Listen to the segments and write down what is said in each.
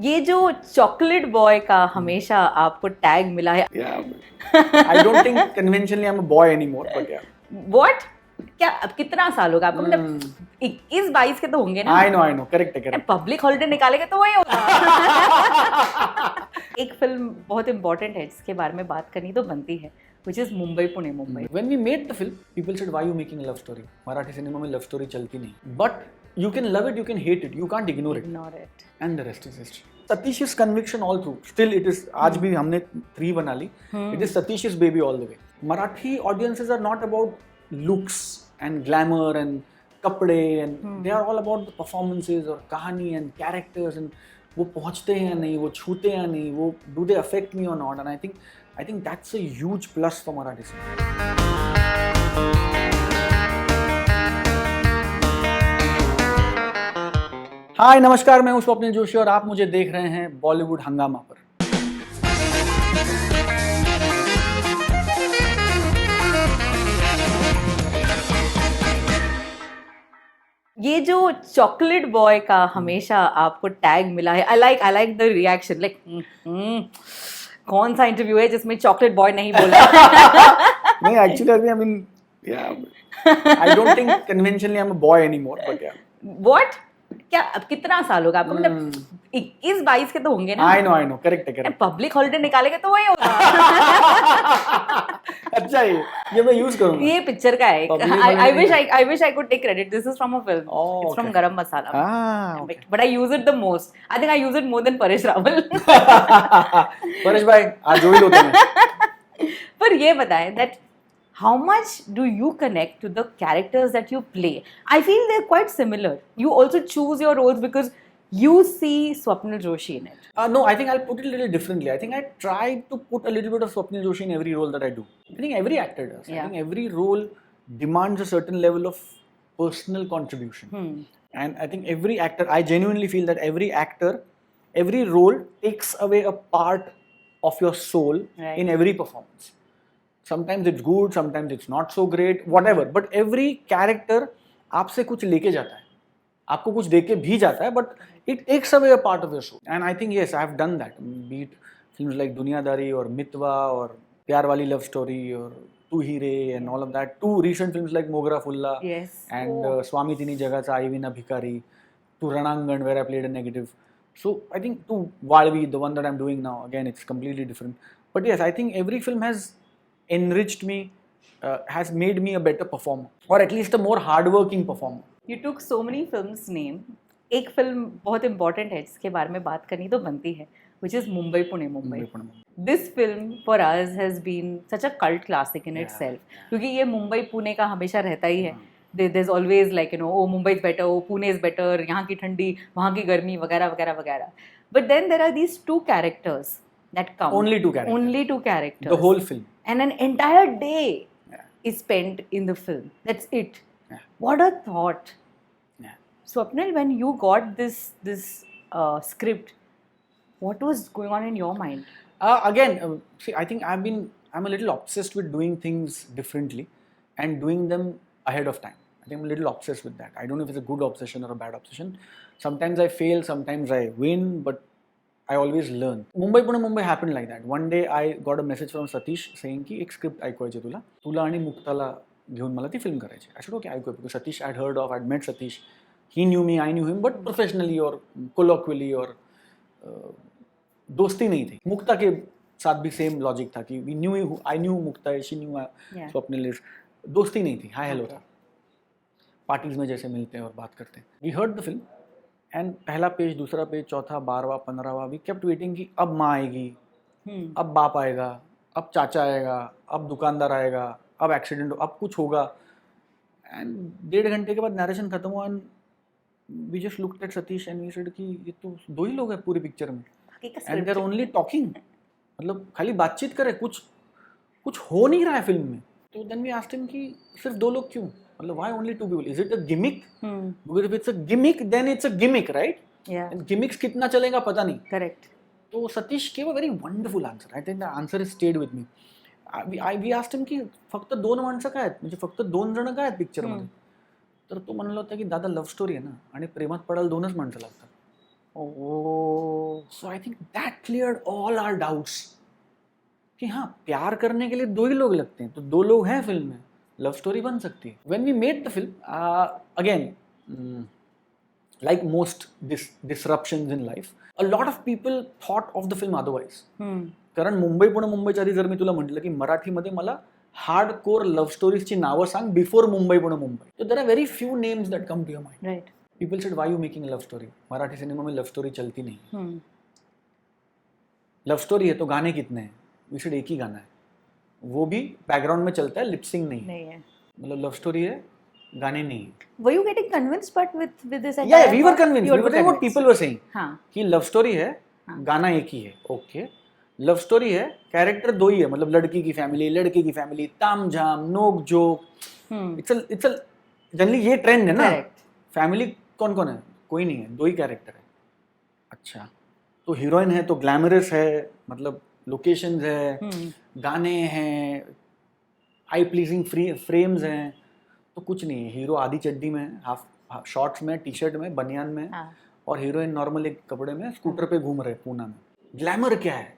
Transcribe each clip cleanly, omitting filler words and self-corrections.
ये जो chocolate boy का हमेशा आपको टैग मिला है, Yeah, I don't think conventionally I'm a boy anymore, but yeah. What क्या अब कितना साल होगा आपको? मतलब 21-22 के तो होंगे ना? I know, correct है, correct. पब्लिक हॉलिडे निकालेंगे तो वही होगा। एक फिल्म बहुत इंपॉर्टेंट है जिसके बारे में बात करनी तो बनती है, which is Mumbai Pune Mumbai. When we made the film, people said, why are you making a love story? Marathi cinema में love story चलती नहीं. But you can love it, you can hate it, you can't ignore it. Ignore it. And the rest is history. Satish's conviction all through. Still it is, आज भी हमने 3 बना ली. It is Satish's baby all the way. Marathi audiences are not about looks and glamour and कपड़े and they are all about the performances और कहानी and characters and वो पहुँचते हैं या नहीं, वो छूते हैं या नहीं, वो do they affect me or not, and I think that's a huge plus for Marathi cinema. हाय नमस्कार, मैं हूं स्वप्निल जोशी और आप मुझे देख रहे हैं बॉलीवुड हंगामा पर। ये जो चॉकलेट बॉय का हमेशा आपको टैग मिला है, I like the reaction, like कौन सा इंटरव्यू है जिसमें चॉकलेट बॉय नहीं बोला? नहीं, actually I mean I don't think conventionally I am a boy anymore, but या व्हाट क्या अब कितना साल होगा आपको? मतलब 21-22 के तो होंगे ना? आई नो, करेक्ट है, करेक्ट। पब्लिक हॉलिडे निकालेंगे तो वही होगा। अच्छा, ये मैं यूज करूंगा। ये पिक्चर का है। Public I wish I could take credit. This is from a film. Oh, It's from okay. Garam Masala. Okay. But I use it the most. I think I use it more than Paresh Rawal. Paresh भाई आज जो ही होते हैं। पर ये बताएं that how much do you connect to the characters that you play? I feel they're quite similar. You also choose your roles because you see Swapnil Joshi in it. No, I think I'll put it a little differently. I think I try to put a little bit of Swapnil Joshi in every role that I do. I think every actor does. Yeah. I think every role demands a certain level of personal contribution. And I think every actor, I genuinely feel that every actor, every role takes away a part of your soul Right. in every performance. Sometimes it's good, sometimes it's not so great, whatever. But every character आपसे कुछ लेके जाता है, आपको कुछ देके भी जाता है, but it takes away a part of your soul. And I think yes, I have done that. Be it films like दुनियादारी और मितवा और प्यार वाली लव स्टोरी और तू ही रे and all of that. 2 recent films like मोगरा फुल्ला Yes. and स्वामी तिनी जगाचा आई विना भिकारी, to Ranangan where I played a negative. So I think to वाळवी, the one that I'm doing now, again it's completely different. But yes, I think every film has enriched me, has made me a better performer, or at least a more hardworking performer. You took so many films name. एक film बहुत important है जिसके बारे में बात करनी तो बनती है, which is Mumbai Pune Mumbai. This film for us has been such a cult classic in itself. क्योंकि ये मुंबई पुणे का हमेशा रहता ही है। There's always like oh Mumbai is better, oh Pune is better, यहाँ की ठंडी, वहाँ की गर्मी वगैरह वगैरह वगैरह। But then there are these 2 characters that come. Only 2 characters. Only 2 characters. The whole film. And an entire day is spent in the film. That's it. Yeah. What a thought. Yeah. Swapnil, when you got this script, what was going on in your mind? Again, see, I think I'm a little obsessed with doing things differently and doing them ahead of time. I think I'm a little obsessed with that. I don't know if it's a good obsession or a bad obsession. Sometimes I fail, sometimes I win, but I always learn. Mumbai Pune Mumbai happened like that. One day I got a message from Satish saying की एक script ऐकवायची तुला आणि मुक्ताला घेऊन मला ती film करायची. I said okay, ऐकूया, because Satish I'd heard of, I'd met Satish. He knew me, I knew him, but professionally or colloquially or दोस्ती नहीं थी. मुक्ता के साथ भी same logic था कि I knew Mukta, she knew Swapnil is. दोस्ती नहीं थी, hi hello था. पार्टीज में जैसे मिलते हैं और बात करते हैं. We heard the film. And पहला पेज, दूसरा पेज, चौथा, 12वां, 15वां, वी केप्ट वेटिंग कि अब माँ आएगी, अब बाप आएगा, अब चाचा आएगा, अब दुकानदार आएगा, अब एक्सीडेंट, अब कुछ होगा. एंड 1.5 घंटे के बाद नरेशन खत्म हुआ and we just looked at Satish and we said कि ये तो 2 ही लोग हैं पूरी पिक्चर में and they are only talking. मतलब खाली बातचीत करे, कुछ हो नहीं रहा है फिल्म में. तो देन वी आस्क्ड हिम कि सिर्फ 2 लोग क्यों, मतलब why only 2 people? Is it a gimmick? Because if it's a gimmick, then it's a gimmick, right? Yeah. And gimmicks कितना चलेगा पता नहीं. Correct. तो Satish gave a very wonderful answer. I think the answer has stayed with me. We asked him की फक्त 2 माणसं काय आहेत, म्हणजे फक्त 2 जण काय आहेत पिक्चर मध्ये. तर तो म्हणला होता की दादा लव्ह स्टोरी आहे ना आणि प्रेमात पडायला 2च माणसं लागतात. Oh. So I think that cleared all our doubts कि हाँ प्यार करने के लिए दो ही लोग लगते हैं, तो दो लोग हैं फिल्म में, लव स्टोरी बन सकती है. When we made the film, again, like most disruptions in life, a lot of people thought of the film otherwise. कारण मुंबई पुणे मुंबईच्या आधी जर मी तुला म्हटलं की मराठीमध्ये मला हार्डकोर लव्ह स्टोरीजची नावं सांग बिफोर मुंबई पुणे मुंबई, तो there are very few names that come to your mind. Right. People said why you making love story, Marathi cinema में लव स्टोरी चलती नहीं. लव स्टोरी है तो गाने कितने हैं, वी सेड एक ही गाना है, वो भी बैकग्राउंड में चलता है, लिपसिंग नहीं है. मतलब लव स्टोरी है, गाने नहीं है. Were you getting convinced but with this entire Yeah, we were convinced. We were saying what people were saying. हाँ. कि लव स्टोरी है, गाना एक ही है. ओके. लव स्टोरी है, कैरेक्टर दो ही है, मतलब लड़की की फैमिली, लड़के की फैमिली, तामझाम, नोक जोक. इट्स अ जनरली ये ट्रेंड है ना. फैमिली कौन कौन है, कोई नहीं है, दो ही कैरेक्टर है. अच्छा, तो हीरोइन है तो ग्लैमरस है, मतलब लोकेशंस है, गाने हैं, आई प्लीजिंग फ्रेम्स हैं, तो कुछ नहीं है. हीरो आधी चड्डी में, हाफ शॉर्ट्स में, टी शर्ट में, बनियान में, और हीरोइन नॉर्मल एक कपड़े में स्कूटर पे घूम रहे पूना में. ग्लैमर क्या है,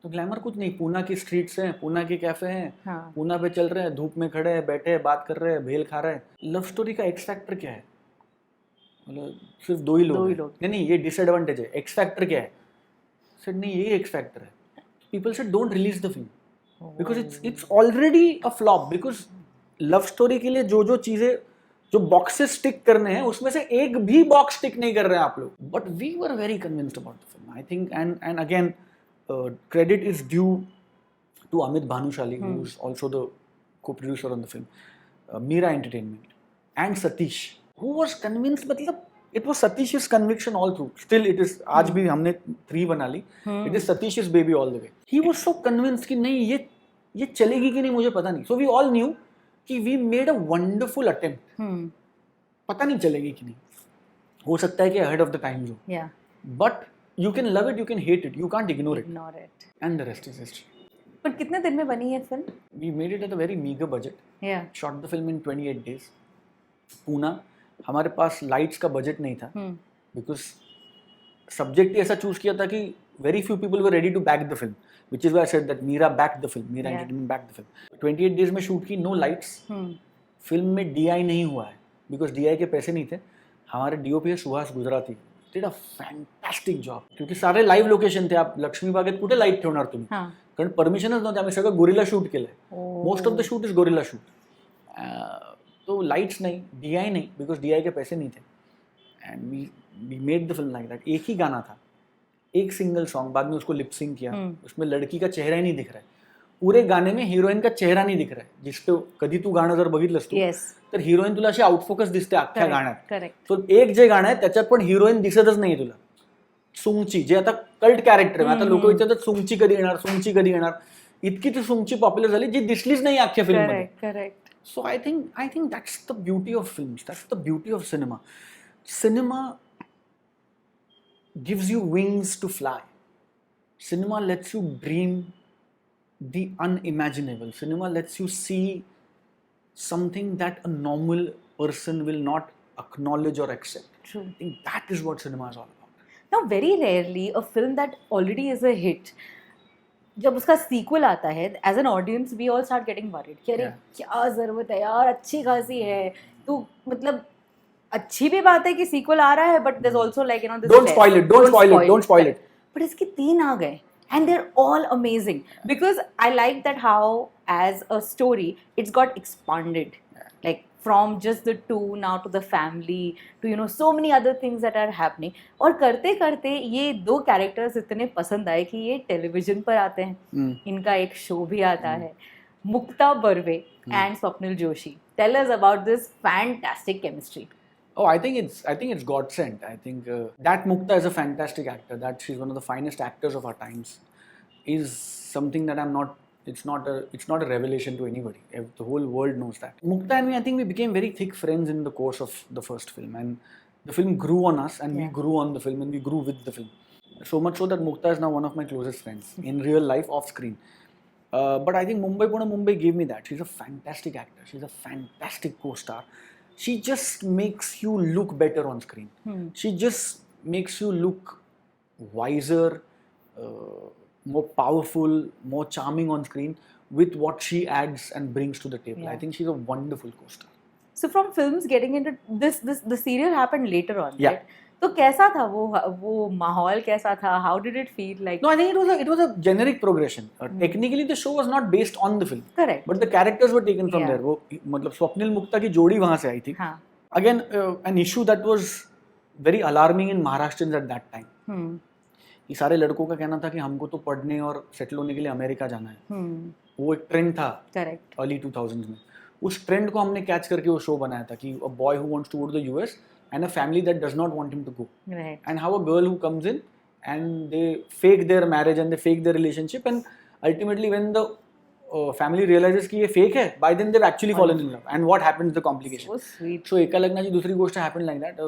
तो ग्लैमर कुछ नहीं, पूना की स्ट्रीट्स हैं, पूना के कैफे हैं, पूना पे चल रहे हैं, धूप में खड़े हैं, बैठे हैं, बात कर रहे हैं, भेल खा रहे हैं. लव स्टोरी का एक्स फैक्टर क्या है, मतलब सिर्फ दो ही लोग. नहीं, ये डिसएडवांटेज है. एक्स फैक्टर क्या है, सेड नहीं यही एक्स फैक्टर है. People said don't release the film because it's already a flop. Because love story के लिए जो चीजें, जो बॉक्सेस टिक करने हैं, उसमें से एक भी बॉक्स टिक नहीं कर रहे हैं आप लोग. But we were very convinced about the film, I think. And again credit is due to Amit Bhanushali, who is also the co-producer on the film, Meera Entertainment, and Satish, who was convinced. मतलब it was Satish's conviction all through. Still it is, आज भी हमने 3 बना ली. It is Satish's baby all the way. He was so convinced कि नहीं ये चलेगी कि नहीं मुझे पता नहीं. So we all knew कि we made a wonderful attempt. पता नहीं चलेगी कि नहीं, हो सकता है कि ahead of the time zone. Yeah. But you can love it, you can hate it, you can't ignore it. And the rest is history. पर कितने दिन में बनी है film? We made it at a very meager budget. Yeah. Shot the film in 28 days. Poona, हमारे पास lights का budget नहीं था, because सब्जेक्ट ही ऐसा चूज किया था कि very few people were ready to back the film, which is why I said that Meera backed the film, Meera Entertainment backed the film. 28 days में shoot की, no lights. Film में DI नहीं हुआ है, because DI के पैसे नहीं थे. हमारे DOP है Suhas Gujarati, did a fantastic job. क्योंकि सारे लाईव्ह लोकेशन थे. आप लक्ष्मी बागेत कुठे लाईट ठेवणार तुम्ही, कारण परमिशनच नव्हते. आम्ही सगळं गोरिला शूट केलंय. Most of the shoot is gorilla shoot. तो लाइट्स नहीं, DI नहीं, बिकॉज DI के पैसे नहीं थे. And we made the film like that. एक ही गाना था, एक सिंगल सॉन्ग, बाद में उसको लिपसिंग किया. उसमें लड़की का चेहरा ही नहीं दिख रहा है. पुरे गाणे में हिरोईन का चेहरा नाही दिख रहा है. जिसपे कधी तू गाणं जर बघितलंस तू, तर हिरोईन तुला अशी आउटफोकस दिसते अख्ख्या गाण्यात. सो एक जे गाणं आहे त्याच्यात पण हिरोईन दिसतच नाही तुला. सुंगची, जे आता कल्ट कॅरेक्टर आहे, आता लोक विचारतात सुंगची कधी येणार, सुंगची कधी येणार. इतकी ती सुंगची पॉप्युलर झाली जी दिसलीच नाही अख्ख्या फिल्म मध्ये. So I think that's the beauty of films, that's the beauty of cinema. Cinema gives you wings to fly. Cinema lets you dream the unimaginable. Cinema lets you see something that a normal person will not acknowledge or accept. True. I think that is what cinema is all about. Now, very rarely a film that already is a hit, जब उसका sequel आता है, as an audience we all start getting worried कि अरे क्या ज़रूरत है यार, अच्छी खासी है, तो मतलब अच्छी भी बात है कि सीक्वल आ रहा है, but there's also like, you know, this don't spoil it. But इसके 3 आ गए. And they're all amazing, because I like that how as a story it's got expanded, like from just the 2 now to the family to, you know, so many other things that are happening. और करते करते ये 2 characters इतने पसंद आए कि ये television पर आते हैं. इनका एक शो भी आता है, Mukta Barve and Swapnil Joshi. Tell us about this fantastic chemistry. Oh, I think it's God sent. I think that Mukta is a fantastic actor. That she's one of the finest actors of our times. Is something that it's not a revelation to anybody. The whole world knows that. Mukta and me, I think we became very thick friends in the course of the first film, and the film grew on us, and we grew on the film, and we grew with the film. So much so that Mukta is now one of my closest friends in real life, off screen. But I think Mumbai Pune Mumbai gave me that. She's a fantastic actor. She's a fantastic co-star. She just makes you look better on screen. She just makes you look wiser, more powerful, more charming on screen with what she adds and brings to the table. Yeah. I think she's a wonderful co-star. So from films getting into this the serial happened later on, Yeah. right? तो कैसा था वो माहौल कैसा था? How did it feel like? No, I think it was a generic progression. Technically, the show was not based on the film. Correct. But the characters were taken from Yeah. there. वो मतलब स्वप्निल मुक्ता की जोड़ी वहाँ से आई थी. हाँ. Again, an issue that was very alarming in Maharashtrians at that time. ये सारे लड़कों का कहना था कि हमको तो पढ़ने और सेटल होने के लिए अमेरिका जाना है. वो एक ट्रेंड था. Correct. अर्ली 2000s में. उस ट्रेंड को हमने कैच करके वो शो बनाया था कि a boy who wants to go to the US and a family that does not want him to go. Right. And how a girl who comes in and they fake their marriage and they fake their relationship, and ultimately when the family realizes कि ये fake है, by then they've actually fallen in love. And what happens, the complication. So sweet. So एका लग्नाची दूसरी गोष्ट happened like that.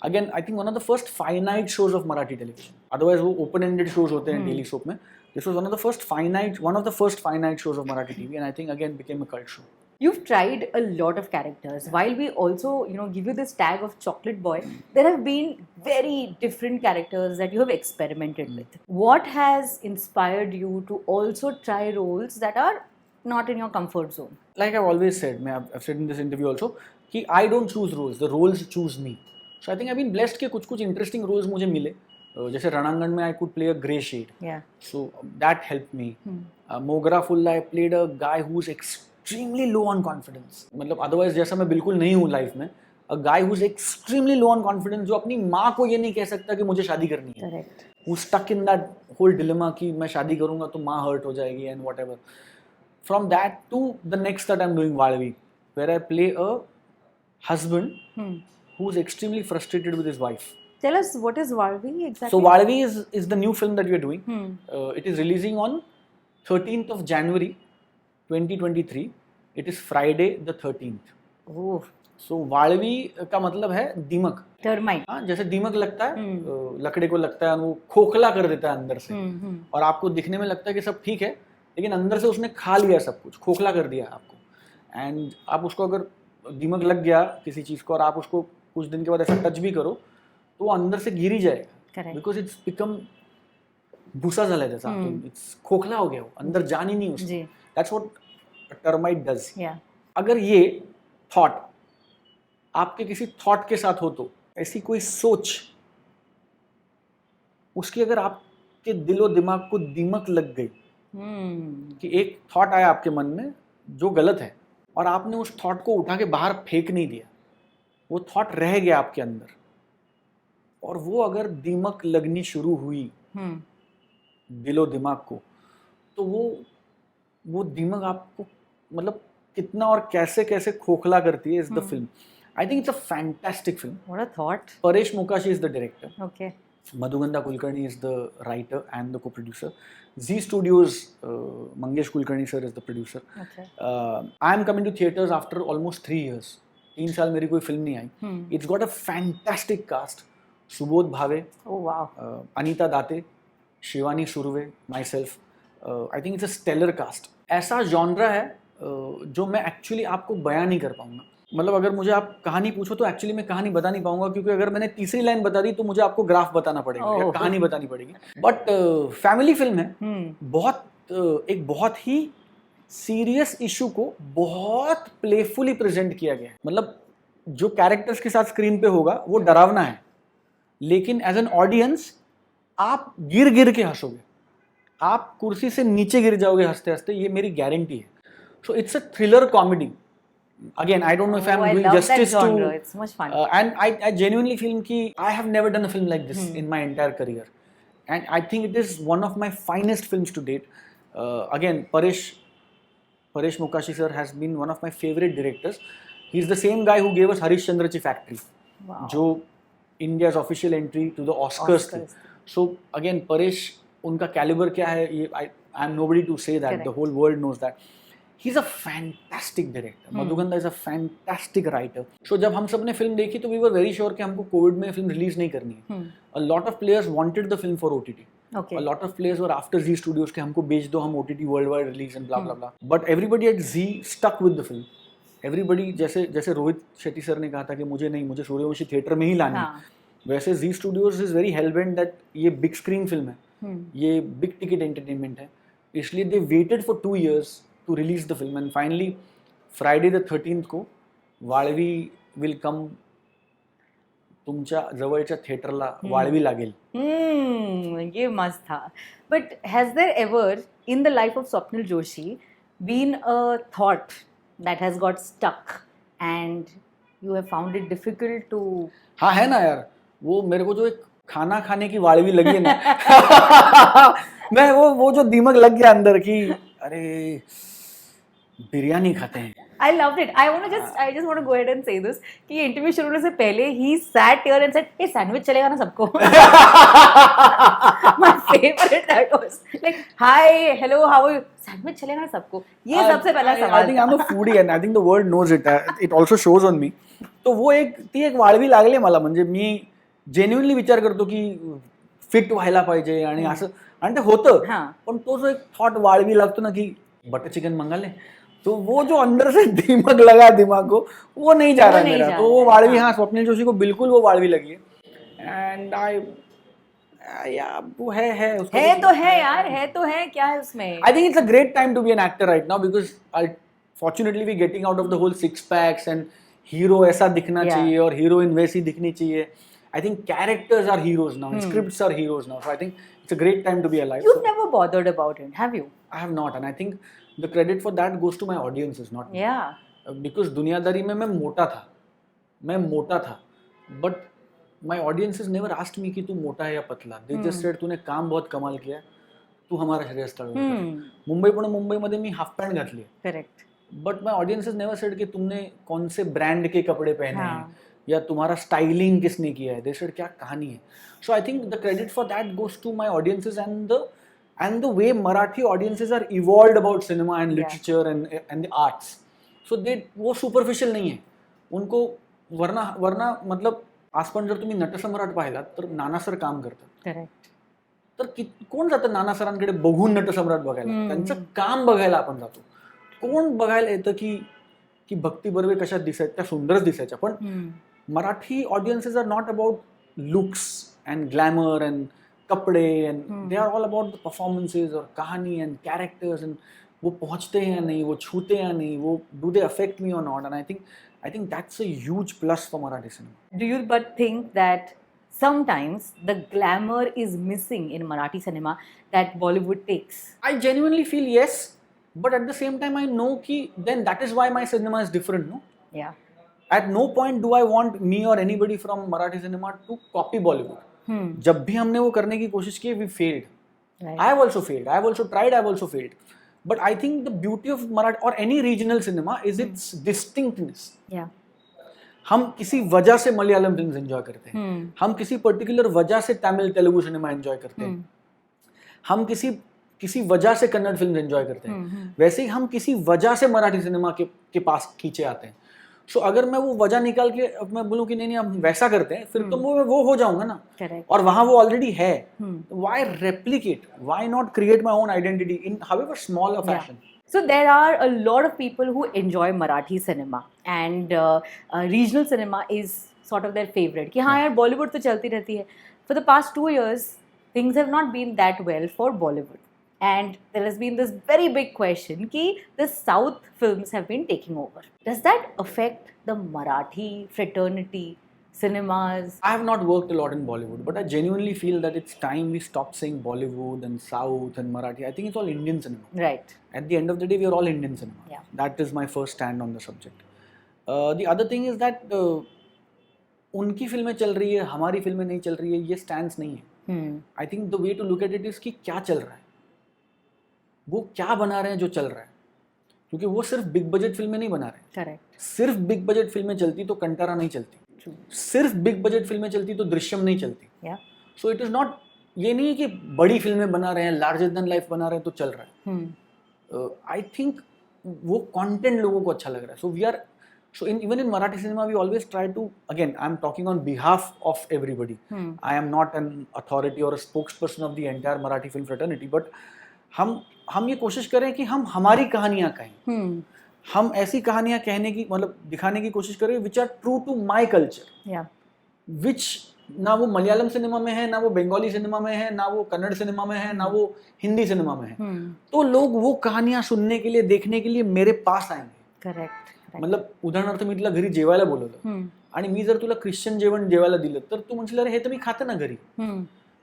Again, I think one of the first finite shows of Marathi television. Otherwise वो open-ended shows होते हैं daily soap में. This was one of the first finite shows of Marathi TV, and I think again became a cult show. You've tried a lot of characters. While we also, give you this tag of chocolate boy, there have been very different characters that you have experimented with. What has inspired you to also try roles that are not in your comfort zone? Like I've always said, I've said in this interview also, कि I don't choose roles, the roles choose me. So I think I've been blessed कि कुछ interesting roles मुझे मिले. जैसे रणांगण में I could play a grey shade. Yeah. So that helped me. मोगरा फुल्ला I played a guy who's extremely low on confidence. मतलब otherwise जैसा मैं बिल्कुल नहीं हूँ लाइफ में. A guy who's extremely low on confidence, जो अपनी माँ को ये नहीं कह सकता कि मुझे शादी करनी है. Correct. Who's stuck in that whole dilemma कि मैं शादी करूँगा तो माँ hurt हो जाएगी and whatever. From that to the next that I'm doing Valvi, where I play a husband who's extremely frustrated with his wife. Tell us, what is Valvi exactly? So Valvi is the new film that we are doing. It is releasing on 13th of January 2023. It is Friday the 13th. Oh. So Valvi का मतलब है दीमक. Termite. हाँ, जैसे दीमक लगता है, लकड़े को लगता है, वो खोखला कर देता है अंदर से, और आपको दिखने में लगता है कि सब ठीक है, लेकिन अंदर से उसने खा लिया सब कुछ, खोखला कर दिया आपको. एंड आप उसको अगर दीमक लग गया किसी चीज़ को और आप उसको कुछ दिन के बाद ऐसा टच भी करो तो वो अंदर से गिर ही जाएगा. बिकॉज इट्स बिकम भूसा झाला है जैसा, इट्स खोखला हो गया, वो अंदर जान ही नहीं उसको. That's what termite does. अगर ये थॉट आपके किसी थॉट के साथ हो तो ऐसी कोई सोच उसकी अगर आपके दिलो दिमाग को दीमक लग गई कि एक थॉट आया आपके मन में जो गलत है और आपने उस थॉट को उठा के बाहर फेंक नहीं दिया, वो थॉट रह गया आपके अंदर, और वो अगर दीमक लगनी शुरू हुई दिलो दिमाग को, तो वो दीमक आपको मतलब कितना और कैसे कैसे खोखला करती है. Is the film. I think it's a fantastic film. What a thought. Paresh Mokashi is the director. Okay. Madhugandha Kulkarni is the writer and the co-producer. Z Studios, Mangesh Kulkarni sir is the producer. Okay. I am coming to theaters after almost 3 years. 3 साल मेरी कोई film नहीं आई. It's got a fantastic cast. Subodh Bhave. Oh wow. Anita Date, Shivani Surve, myself. I think it's a stellar cast. ऐसा genre है जो मैं actually आपको बयां नहीं कर पाऊंगा. मतलब अगर मुझे आप कहानी पूछो तो एक्चुअली मैं कहानी बता नहीं पाऊंगा, क्योंकि अगर मैंने तीसरी लाइन बता दी तो मुझे आपको ग्राफ बताना पड़ेगा या कहानी बतानी पड़ेगी. बट फैमिली फिल्म है. एक बहुत ही सीरियस इशू को बहुत प्लेफुली प्रेजेंट किया गया है. मतलब जो कैरेक्टर्स के साथ स्क्रीन पे होगा वो डरावना है, लेकिन एज एन ऑडियंस आप गिर गिर के हंसोगे, आप कुर्सी से नीचे गिर जाओगे हंसते हंसते, ये मेरी गारंटी है. So it's a thriller comedy. Again, I don't know if I'm doing justice to. It's much fun. And I genuinely feel कि I have never done a film like this in my entire career, and I think it is one of my finest films to date. Again, Paresh Mokashi sir has been one of my favorite directors. He's the same guy who gave us Harishchandra Chi Factory, जो India's official entry to the Oscars थी. So again, Paresh, उनका caliber क्या है ये I'm nobody to say that. Correct. The whole world knows that. He's a fantastic director. Madhugandha is a fantastic writer. So जब हम सब ने film देखी तो we were very sure कि हमको कोविड में फिल्म रिलीज नहीं करनी है. A lot of players wanted the film for OTT. Okay. A lot of players were after Z Studios कि हमको बेच दो, हम OTT worldwide release and blah blah blah. But everybody at Z stuck with the film. Everybody जैसे Rohit Shetty sir ने कहा था कि मुझे सूर्यवंशी थिएटर में ही लानी है. वैसे Zee studios is very hellbent that ये बिग स्क्रीन फिल्म है, ये बिग टिकट एंटरटेनमेंट है, इसलिए they waited for 2 years to release the film and finally Friday the 13th को वाळवी विल कम तुमच्या जवळच्या थिएटरला वाळवी लागेल. ये मस्त था. But has there ever in the life of Swapnil Joshi been a thought that has got stuck and you have found it difficult to? हाँ है ना यार, वो मेरे को जो एक खाना खाने की वाळवी लगी है ना मैं वो जो दिमाग लग गया अंदर की अरे बिरयानी खाते हैं. I loved it. I just want to go ahead and say this कि ये इंटरव्यू शुरू होने से पहले he sat here and said, "ये सैंडविच चलेगा ना सबको?" My favorite that was like, "Hi, hello, how are you?" Sandwich चलेगा ना सबको? ये सबसे पहला सवाल. I think I'm a foodie and I think the world knows it. It also shows on me. तो वो एक वाळवी लागली मला, म्हणजे मी जेन्युइनली विचार करतो की फिट व्हायला पाहिजे आणि असं, आणि ते होतं, पण तो जो एक थॉट वाळवी लागतो ना की बटर चिकन मंगा ले, तो वो जो अंदर से दिमाग लगा दिमाग को वो नहीं जा रहा मेरा. तो वो वाळवी, हाँ स्वप्निल जोशी को बिल्कुल वो वाळवी लगी है एंड वो है तो है यार, है तो है, क्या है उसमें. I think it's a great time to be an actor right now because fortunately we getting out of the whole six packs and hero ऐसा दिखना चाहिए और हीरोइन वैसी दिखनी चाहिए. I think characters are heroes now, scripts are heroes now, so I think it's a great time to be alive. You've never bothered about it, have you? I have not, and I think the credit for that goes to my audiences, not me. Yeah. Because दुनियादारी में मैं मोटा था, but my audiences never asked me कि तू मोटा है या पतला. They just said तूने काम बहुत कमाल किया, तू हमारा शरीर मुंबई मध्ये मी हाफ पॅन्ट घातली. Correct. But my audiences never said कि तुमने कौन से ब्रांड के कपड़े पहने हैं या तुम्हारा स्टाइलिंग किसने किया है. दे सेड क्या कहानी है. So I think the credit for that goes to my audiences and the way Marathi audiences are evolved about cinema and literature and the arts. So वो superficial नहीं है उनको. वरना मतलब आज पण जर तुम्ही नटसम्राट पाहिलात तर नाना सर काम करतात. करेक्ट. तर कोण जातं नाना सरांकडे बघून नटसम्राट बघायला? त्यांचं काम बघायला आपण जातो. कोण बघायला येतं की भक्ती बर्वे कशा दिसायच्या? त्या सुंदरच दिसायच्या, पण Marathi audiences are not about looks and glamour and कपड़े and they are all about the performances और कहानी एंड कैरेक्टर्स एंड वो पहुंचते हैं या नहीं, वो छूते हैं या नहीं, वो डू दे अफेक्ट मी और not. And I think that's a huge plus for Marathi cinema. Do you but think that sometimes the glamour is missing in Marathi cinema that Bollywood takes? I genuinely feel yes, but at the same time I know कि then that is why my cinema is different, no? Yeah. At no point do I want me or anybody from Marathi cinema to copy Bollywood. जब भी हमने वो करने की कोशिश की, we failed. Right. I have also failed. I have also tried. I have also failed. But I think the beauty of Marathi or any regional cinema is its distinctness. Yeah. हम किसी वजह से मलयालम फिल्म्स एंजॉय करते हैं, हम किसी particular वजह से तमिल तेलुगु सिनेमा एंजॉय करते हैं, हम किसी वजह से कन्नड़ फिल्म एंजॉय करते हैं. वैसे ही हम किसी वजह से मराठी सिनेमा के पास खींचे आते हैं. सो अगर मैं वो वजह निकाल के अब मैं बोलूँ कि नहीं हम वैसा करते हैं, फिर तो वो हो जाऊंगा ना. Correct. और वहाँ वो ऑलरेडी है. Why replicate, why not create my own identity in however small a fashion. So there are a lot of people who enjoy Marathi cinema and regional cinema is sort of their favorite. कि हाँ यार Bollywood तो चलती रहती है. For the past 2 years, things have not been that well for Bollywood. And there has been this very big question कि the South films have been taking over. Does that affect the Marathi fraternity, cinemas? I have not worked a lot in Bollywood, but I genuinely feel that it's time we stop saying Bollywood and South and Marathi. I think it's all Indian cinema. Right. At the end of the day, we are all Indian cinema. Yeah. That is my first stand on the subject. The other thing is that उनकी फिल्में चल रही है, हमारी फिल्में नहीं चल रही है, ये स्टैंड नहीं है. I think the way to look at it is कि क्या चल रहा है, वो क्या बना रहे हैं जो चल रहा है. क्योंकि वो सिर्फ बिग बजट फिल्में नहीं बना रहे. करेक्ट. सिर्फ बिग बजट फिल्में चलती तो कंटारा नहीं चलती. सिर्फ बिग बजट फिल्में चलती तो दृश्यम नहीं चलती. सो इट इज नॉट, ये नहीं कि बड़ी फिल्में बना रहे हैं, लार्जर देन लाइफ बना रहे हैं तो चल रहा है. आई थिंक वो कंटेंट लोगों को अच्छा लग रहा है. So we are, so even in Marathi cinema we always try to, again I'm talking on behalf of everybody. I am not an authority or a spokesperson of the entire Marathi film fraternity, but हम ये कोशिश करें कि हम हमारी कहानियां कहें. हम ऐसी कहानियां कहने की मतलब दिखाने की कोशिश करें which are true to my culture, which ना वो मलयालम सिनेमा में है, ना वो बंगाली सिनेमा में है, ना वो कन्नड़ सिनेमा में है, ना वो हिंदी सिनेमा में है. तो लोग वो कहानियां सुनने के लिए, देखने के लिए मेरे पास आएंगे. करेक्ट. मतलब उदाहरणार्थ मी तुला घरी जेवायला बोलवलं आणि मी जर तुला ख्रिश्चन जेवण जेवायला दिलं तर तू म्हणशील अरे हे तर मी खाते ना घरी.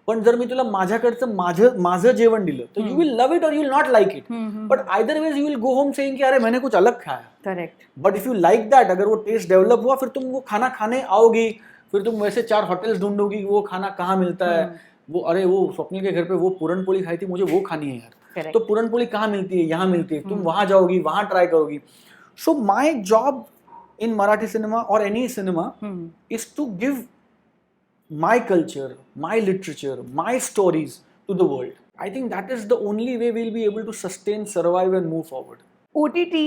पण जर मी तुला माझ्याकडचं माझं जेवण दिलं तर यू विल लव इट और you will not like it. But either ways you will go home saying कि अरे मैंने कुछ अलग खाया. Correct. But if you like that, अगर वो टेस्ट डेवलप हुआ, फिर तुम वो खाना खाने आओगी, फिर तुम वैसे 4 होटल्स ढूंढोगी वो खाना कहाँ मिलता है. वो अरे वो स्वप्निल के घर पे वो पूरन पोली खाई थी, मुझे वो खानी है यार. तो पूरन पोली कहाँ मिलती है? यहाँ मिलती है. तुम वहां जाओगी, वहां ट्राई करोगी. So my job in Marathi cinema or any cinema is to give my culture, my literature, my stories to the world. I think that is the only way we'll be able to sustain, survive and move forward. OTT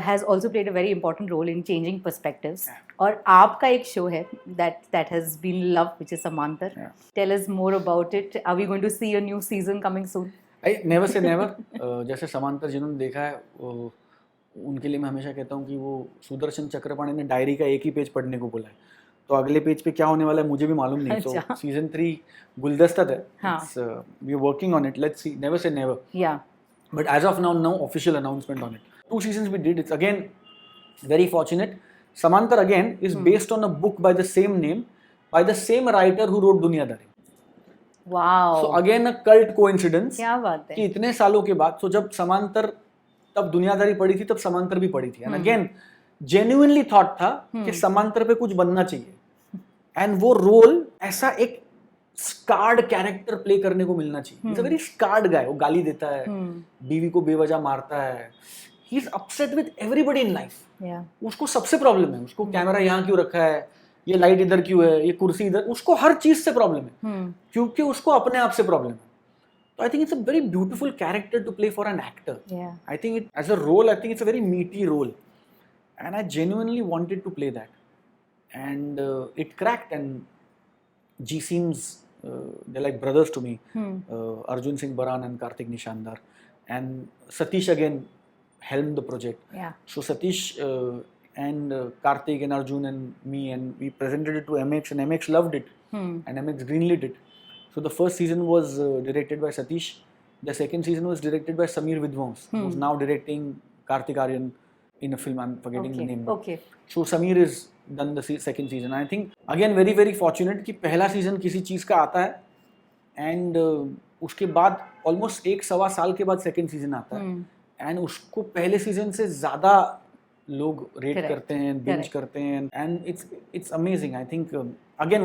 has also played a very important role in changing perspectives. और आपका एक show है that has been loved, which is Samantar. Tell us more about it. Are we going to see a new season coming soon? I never say never. जैसे समांतर जिन्होंने देखा है उनके लिए मैं हमेशा कहता हूँ कि वो सुदर्शन चक्रपाणी ने डायरी का एक ही पेज पढ़ने को बोला है. तो अगले पेज पे क्या होने वाला है मुझे भी मालूम नहीं. तो सीजन 3 गुलदस्ता है. We are working on it. Let's see. Never say never. या but as of now, no official announcement on it. 2 seasons we did. It's again very fortunate. Samantar again is based on a book by the same name by the same writer who wrote दुनियादारी. Wow. So again a cult coincidence. क्या बात है. कि इतने सालों के बाद, तो जब समांतर, तब दुनियादारी पढ़ी थी, तब समांतर भी पढ़ी थी. एंड अगेन जेन्युइनली थॉट था कि समांतर पे कुछ बनना चाहिए. एंड वो रोल ऐसा एक स्कार्ड कैरेक्टर प्ले करने को मिलना चाहिए. इट्स अ वेरी स्कार्ड गाय. वो गाली देता है, बीवी को बेवजह मारता है, he is upset with everybody in life. उसको सबसे प्रॉब्लम है. उसको कैमरा यहाँ क्यों रखा है, ये लाइट इधर क्यों है, ये कुर्सी इधर, उसको हर चीज से प्रॉब्लम है क्योंकि उसको अपने आप से प्रॉब्लम है. So I think it's a very beautiful character to play for an actor. Yeah. I think it, as a role, I think it's a very meaty role, and I genuinely wanted to play that, and it cracked. And G seems they're like brothers to me. Arjun Singh Baran and Karthik Nishandar, and Satish again helmed the project. Yeah. So Satish and Karthik and Arjun and me, and we presented it to MX, and MX loved it, and MX greenlit it. So the first season was directed by Satish. The second season was directed by Samir Vidwans, who's now directing Karthik Aryan in a film. I'm forgetting the name. Okay. So Samir has done the second season. I think again very very fortunate कि पहला season किसी चीज का आता है, and उसके बाद almost 1-1.25 साल के बाद सेकंड सीजन आता है, and उसको पहले सीजन से ज्यादा लोग रेट करते हैं, बिंज करते हैं, and it's amazing. I think again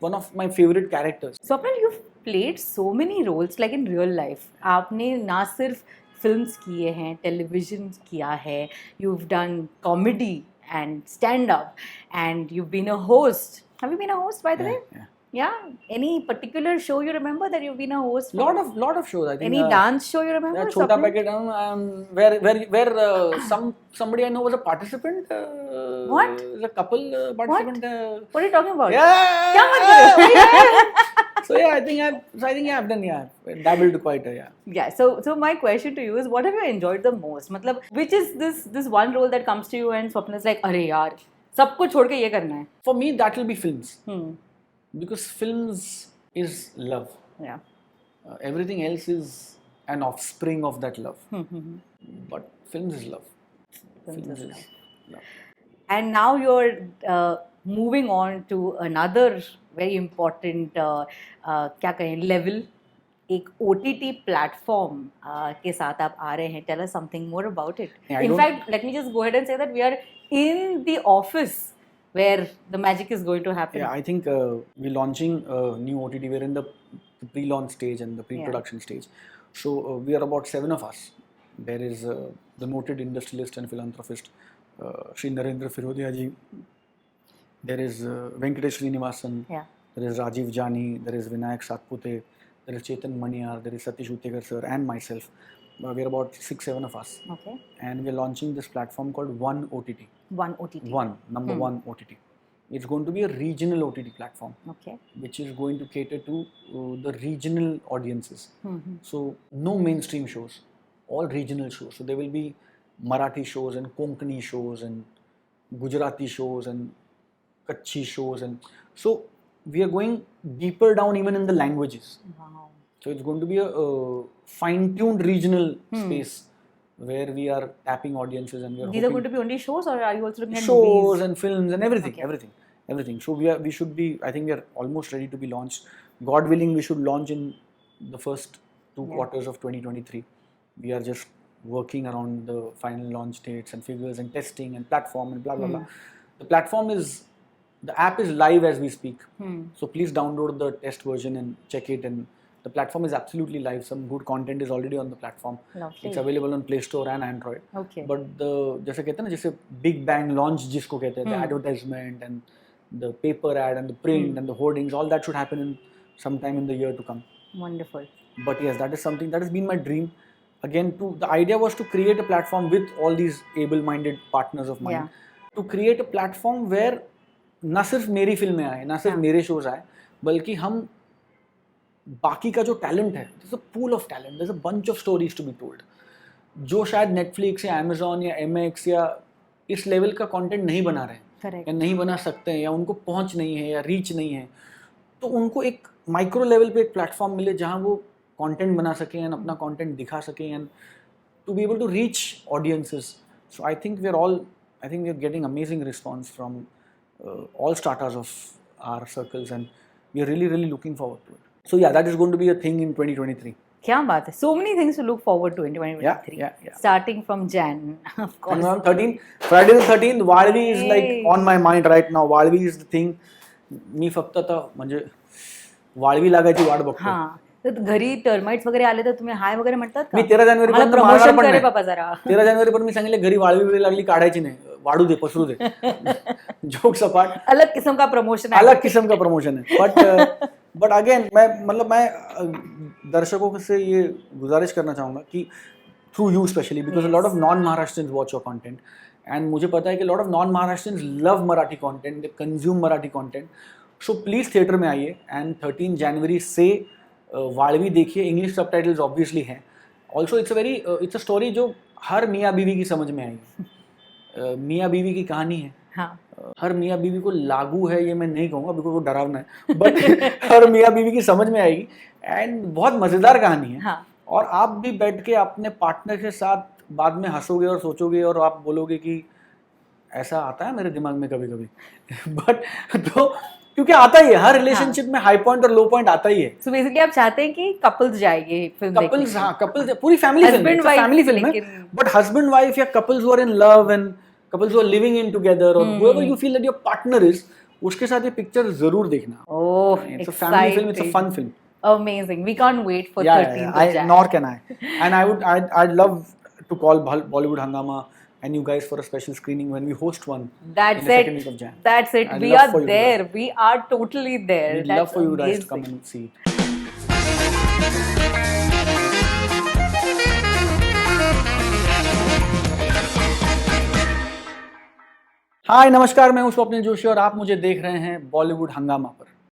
one of my favorite characters. Swapnil, you've played so many roles like in real life. आपने ना सिर्फ फिल्म्स किए हैं, टेलीविजन किया है, you've done comedy and stand up, and you've been a host. Have you been a host, by the way? Yeah. Any particular show you remember that you've been a host for? Lot of shows. I think. Any dance show you remember? Yeah, Chhota Packet. Where somebody I know was a participant. What? A couple participant. What are you talking about? Yeah. क्या मत करो? So yeah, I think I've done dabbled quite Yeah. So my question to you is, what have you enjoyed the most? मतलब which is this one role that comes to you and Swapnil is like, अरे यार, सब कुछ छोड़ के ये करना है. For me, that will be films. Because films is love. Yeah. Everything else is an offspring of that love. But films is love. Films is love. And now you're moving on to another very important क्या कहें level. एक OTT platform के साथ आप आ रहे हैं. Tell us something more about it. In fact, let me just go ahead and say that we are in the office where the magic is going to happen. Yeah, I think we're launching a new OTT. We're in the pre-launch stage and the pre-production stage. So we are about 7 of us. There is the noted industrialist and philanthropist Shri Narendra Firodia ji. There is Venkatesh Srinivasan. Yeah. There is Rajiv Jani. There is Vinayak Satpute. There is Chetan Maniyar. There is Satish Uttekar sir and myself. We're about 6-7 of us. Okay. And we're launching this platform called One OTT. One OTT. Number one OTT. It's going to be a regional OTT platform. Okay. Which is going to cater to the regional audiences. So no mainstream shows, all regional shows. So there will be Marathi shows and Konkani shows and Gujarati shows and Kutchi shows, and so we are going deeper down even in the languages. Wow. So it's going to be a fine-tuned regional space where we are tapping audiences, and we are These are going to be only shows, or are you also looking at shows movies? and films and everything, Okay. everything. So we should be, I think we are almost ready to be launched. God willing, we should launch in the first 2 quarters of 2023. We are just working around the final launch dates and figures and testing and platform and blah blah blah. The app is live as we speak. So please download the test version and check it. And the platform is absolutely live. Some good content is already on the platform. Lovely. It's available on Play Store and Android. Okay. But the जैसे कहते हैं ना, जैसे big bang launch जिसको कहते हैं, the advertisement and the paper ad and the print and the hoardings, all that should happen in sometime in the year to come. Wonderful. But yes, that is something that has been my dream. Again, the idea was to create a platform with all these able-minded partners of mine. To create a platform where ना सिर्फ मेरी फिल्में आए, ना सिर्फ मेरे shows आए, बल्कि हम बाकी का जो टैलेंट है, there's a pool of talent, there's a bunch of stories to be told, जो शायद नेटफ्लिक्स या अमेजोन या MX या इस लेवल का कंटेंट नहीं बना रहे हैं, Correct. या नहीं बना सकते हैं, या उनको पहुंच नहीं है या रीच नहीं है, तो उनको एक माइक्रो लेवल पे एक प्लेटफॉर्म मिले जहां वो कंटेंट बना सकें एंड अपना कंटेंट दिखा सकें and to be able to reach audiences. So I think we are getting amazing response from all starters of our circles, and we are really looking forward to it. So yeah, that is going to be a thing in 2023. क्या बात है. So many things to look forward to in 2023. Yeah. Starting from Jan, of course. And on 13th, Friday the 13th, Walvi is like on my mind right now. Walvi is the thing. मी फक्त आता म्हणजे वाळवी लागायची वाट बघतो. हां. तर घरी termites वगैरे आले तर तुम्ही हाय वगैरे म्हणतात का? मी 13 जानेवारी पर्यंत प्रमोशन करे बाबा जरा. 13 जानेवारी पर्यंत मी सांगितले घरी वाळवी वगैरे लागली काढायची नाही, वाढू दे, पसरू दे. जोक्स अपार्ट, अलग किस्म का प्रमोशन है. अलग किस्म का प्रमोशन है. बट अगेन मैं दर्शकों से ये गुजारिश करना चाहूँगा कि through you specially, because lot of non Maharashtrians watch your content, and मुझे पता है कि lot of non Maharashtrians love Marathi content, they consume Marathi content. So please theatre में आइए एंड 13 जनवरी से वाळवी देखिए. इंग्लिश सबटाइटल्स ऑब्वियसली हैं. ऑल्सो इट्स अ स्टोरी जो हर मियाँ बीवी की समझ में आएगी. मियाँ बीवी की कहानी है. हाँ. हर मियाँ बीवी को लागू है ये मैं नहीं कहूँगा बिकॉज वो डरावना है, बट हर मियाँ बीवी की समझ में आएगी एंड बहुत मज़ेदार कहानी है. हाँ. और आप भी बैठ के अपने पार्टनर के साथ बाद में हंसोगे और सोचोगे और आप बोलोगे कि ऐसा आता है मेरे दिमाग में कभी कभी. बट तो क्योंकि आता ही है, हर रिलेशनशिप में हाई पॉइंट और लो पॉइंट आता ही है. सो बेसिकली आप चाहते हैं कि कपल्स जाएंगे फिल्म देखने. कपल्स, हाँ, कपल्स, पूरी फैमिली फिल्म है, बट हस्बैंड वाइफ या couples who are in love and couples who are living in together और whoever you feel that your partner is, उसके साथ ये पिक्चर जरूर देखना. Oh, it's a family film, it's a fun film. Amazing. We can't wait for 13th of Jan. Nor can I. And I'd love to call Bollywood Hungama and you guys for a special screening when we host one. That's in the it. second week of Jan. That's it. I'd We love are for you there. guys. We are totally there. We'd That's love for you guys amazing. to come and see it. हाय नमस्कार, मैं हूं स्वप्निल जोशी और आप मुझे देख रहे हैं बॉलीवुड हंगामा पर.